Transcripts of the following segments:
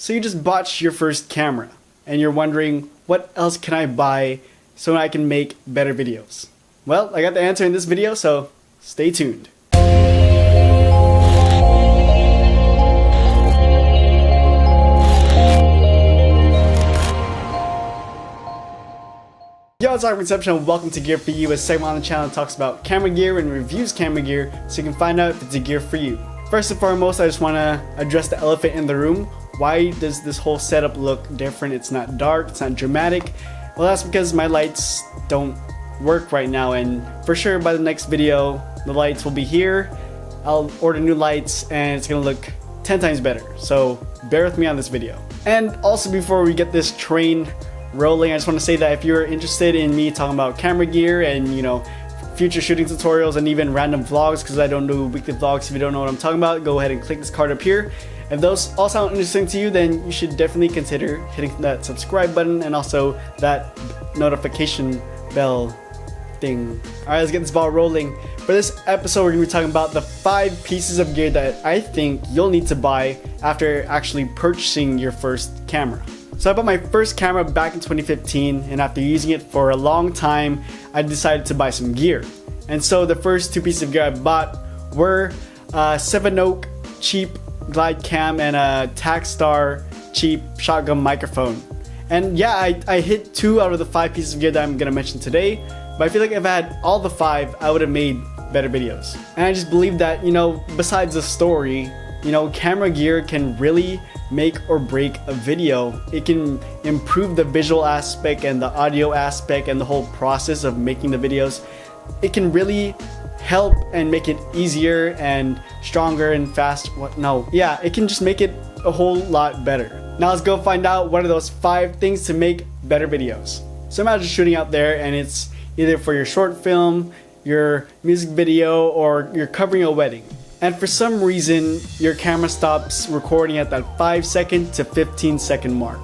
So you just bought your first camera and you're wondering, what else can I buy so I can make better videos? Well, I got the answer in this video, so stay tuned. Yo, it's Arvin Concepcion. Welcome to Gear For You, a segment on the channel that talks about camera gear and reviews camera gear so you can find out if it's a gear for you. First and foremost, I just want to address the elephant in the room. Why does this whole setup look different? It's not dark, it's not dramatic. Well, that's because my lights don't work right now, and for sure by the next video, the lights will be here. I'll order new lights and it's gonna look 10 times better. So bear with me on this video. And also, before we get this train rolling, I just want to say that if you're interested in me talking about camera gear and, you know, future shooting tutorials and even random vlogs, because I don't do weekly vlogs, if you don't know what I'm talking about, go ahead and click this card up here. If those all sound interesting to you, then you should definitely consider hitting that subscribe button and also that notification bell thing. Alright, let's get this ball rolling. For this episode, we're going to be talking about the 5 pieces of gear that I think you'll need to buy after actually purchasing your first camera. So I bought my first camera back in 2015, and after using it for a long time, I decided to buy some gear. And so the first 2 pieces of gear I bought were a 7 Oak cheap glide cam and a Takstar cheap shotgun microphone. And yeah, I hit 2 out of the 5 pieces of gear that I'm gonna mention today, but I feel like if I had all the 5, I would have made better videos. And I just believe that, you know, besides the story, you know, camera gear can really make or break a video. It can improve the visual aspect and the audio aspect and the whole process of making the videos. It can really help and make it easier and stronger and fast. It can just make it a whole lot better. Now let's go find out what are those 5 things to make better videos. So imagine shooting out there and it's either for your short film, your music video, or you're covering a wedding. And for some reason, your camera stops recording at that 5-second to 15-second mark.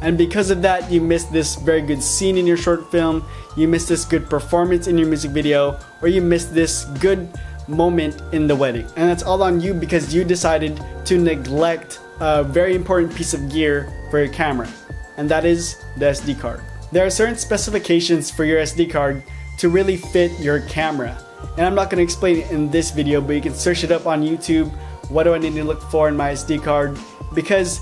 And because of that, you missed this very good scene in your short film, you missed this good performance in your music video, or you missed this good moment in the wedding. And that's all on you because you decided to neglect a very important piece of gear for your camera, and that is the SD card. There are certain specifications for your SD card to really fit your camera. And I'm not going to explain it in this video, but you can search it up on YouTube. What do I need to look for in my SD card? Because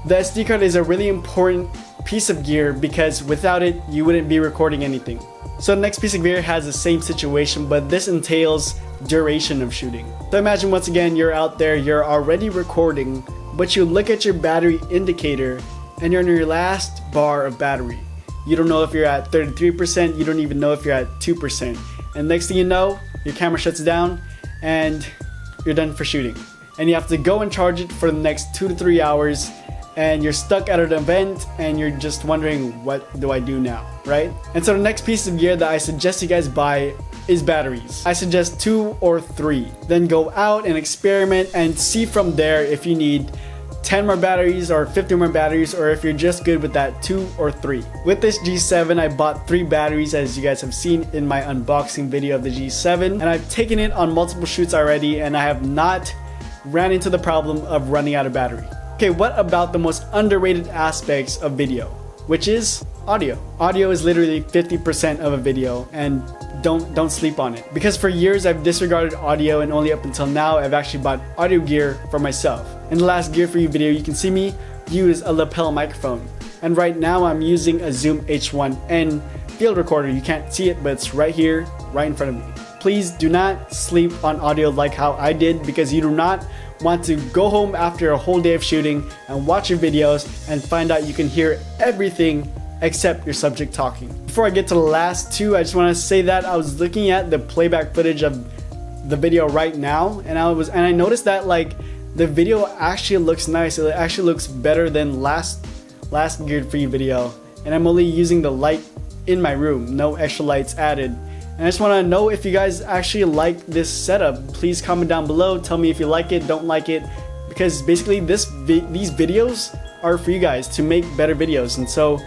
the SD card is a really important piece of gear, because without it, you wouldn't be recording anything. So the next piece of gear has the same situation, but this entails duration of shooting. So imagine once again, you're out there, you're already recording, but you look at your battery indicator and you're on your last bar of battery. You don't know if you're at 33%, you don't even know if you're at 2%. And next thing you know, your camera shuts down and you're done for shooting. And you have to go and charge it for the next 2 to 3 hours, and you're stuck at an event and you're just wondering, what do I do now, right? And so the next piece of gear that I suggest you guys buy is batteries. I suggest 2 or 3. Then go out and experiment and see from there if you need 10 more batteries or 50 more batteries, or if you're just good with that 2 or 3. With this G7, I bought 3 batteries, as you guys have seen in my unboxing video of the G7, and I've taken it on multiple shoots already, and I have not ran into the problem of running out of battery. Okay, what about the most underrated aspects of video, which is audio? Audio is literally 50% of a video, and don't sleep on it. Because for years I've disregarded audio, and only up until now I've actually bought audio gear for myself. In the last Gear For You video, you can see me use a lapel microphone. And right now I'm using a Zoom H1N field recorder. You can't see it, but it's right here, right in front of me. Please do not sleep on audio like how I did, because you do not want to go home after a whole day of shooting and watch your videos and find out you can hear everything except your subject talking. Before I get to the last 2, I just want to say that I was looking at the playback footage of the video right now, and I noticed that like the video actually looks nice. It actually looks better than last Geared For You video, and I'm only using the light in my room, no extra lights added. And I just want to know if you guys actually like this setup. Please comment down below, tell me if you like it, don't like it, because basically these videos are for you guys to make better videos, and so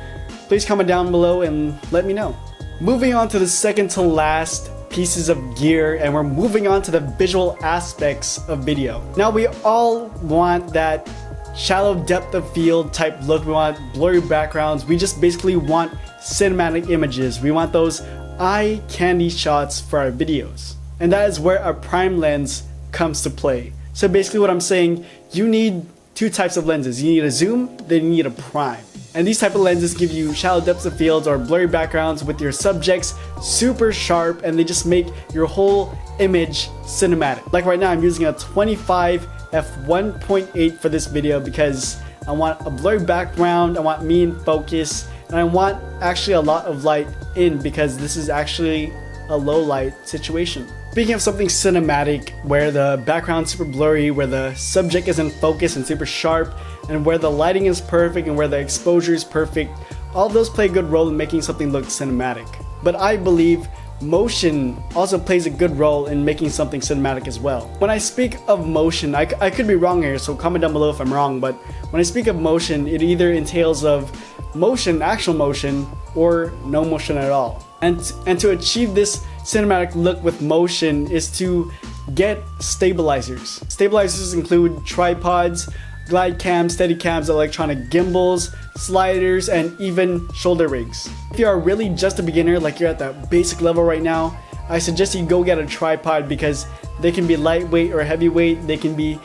please comment down below and let me know. Moving on to the second to last pieces of gear, and we're moving on to the visual aspects of video. Now we all want that shallow depth of field type look. We want blurry backgrounds. We just basically want cinematic images. We want those eye candy shots for our videos. And that is where our prime lens comes to play. So basically what I'm saying, you need two types of lenses. You need a zoom, then you need a prime. And these type of lenses give you shallow depths of fields or blurry backgrounds with your subjects super sharp, and they just make your whole image cinematic. Like right now I'm using a 25 f1.8 for this video because I want a blurry background, I want me in focus, and I want actually a lot of light in because this is actually a low light situation. Speaking of something cinematic where the background's super blurry, where the subject is in focus and super sharp, and where the lighting is perfect and where the exposure is perfect, all of those play a good role in making something look cinematic. But I believe motion also plays a good role in making something cinematic as well. When I speak of motion, I could be wrong here, so comment down below if I'm wrong, but when I speak of motion, it either entails of motion, actual motion, or no motion at all. And to achieve this cinematic look with motion is to get stabilizers. Stabilizers include tripods, glide cams, steady cams, electronic gimbals, sliders, and even shoulder rigs. If you are really just a beginner, like you're at that basic level right now, I suggest you go get a tripod because they can be lightweight or heavyweight, they can be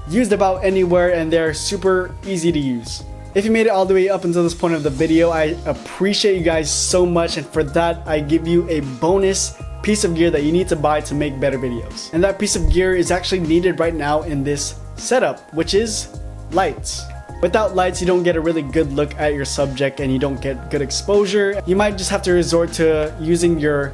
used about anywhere, and they're super easy to use. If you made it all the way up until this point of the video, I appreciate you guys so much, and for that I give you a bonus piece of gear that you need to buy to make better videos. And that piece of gear is actually needed right now in this setup, which is lights. Without lights, you don't get a really good look at your subject and you don't get good exposure. You might just have to resort to using your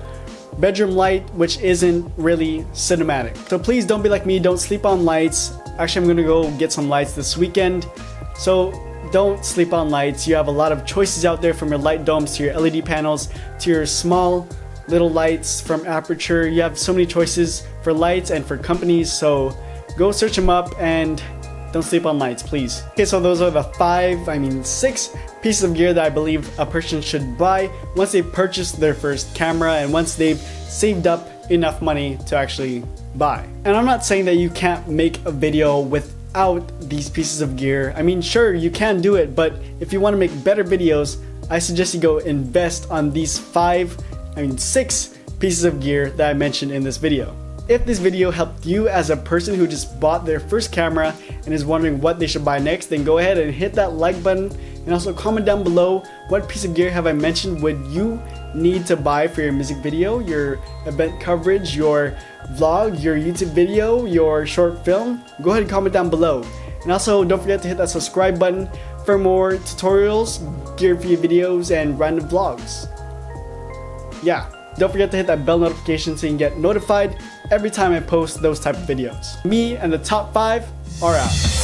bedroom light, which isn't really cinematic. So please don't be like me, don't sleep on lights. Actually, I'm gonna go get some lights this weekend. So don't sleep on lights. You have a lot of choices out there, from your light domes to your LED panels to your small little lights from Aperture. You have so many choices for lights and for companies, so go search them up and don't sleep on lights, please. Okay, so those are the 6 pieces of gear that I believe a person should buy once they purchase their first camera and once they've saved up enough money to actually buy. And I'm not saying that you can't make a video without these pieces of gear. I mean, sure, you can do it, but if you want to make better videos, I suggest you go invest on these 6 pieces of gear that I mentioned in this video. If this video helped you as a person who just bought their first camera and is wondering what they should buy next, then go ahead and hit that like button, and also comment down below what piece of gear have I mentioned would you need to buy for your music video, your event coverage, your vlog, your YouTube video, your short film. Go ahead and comment down below. And also don't forget to hit that subscribe button for more tutorials, gear review videos, and random vlogs. Yeah. Don't forget to hit that bell notification so you can get notified every time I post those type of videos. Me and the top 5 are out.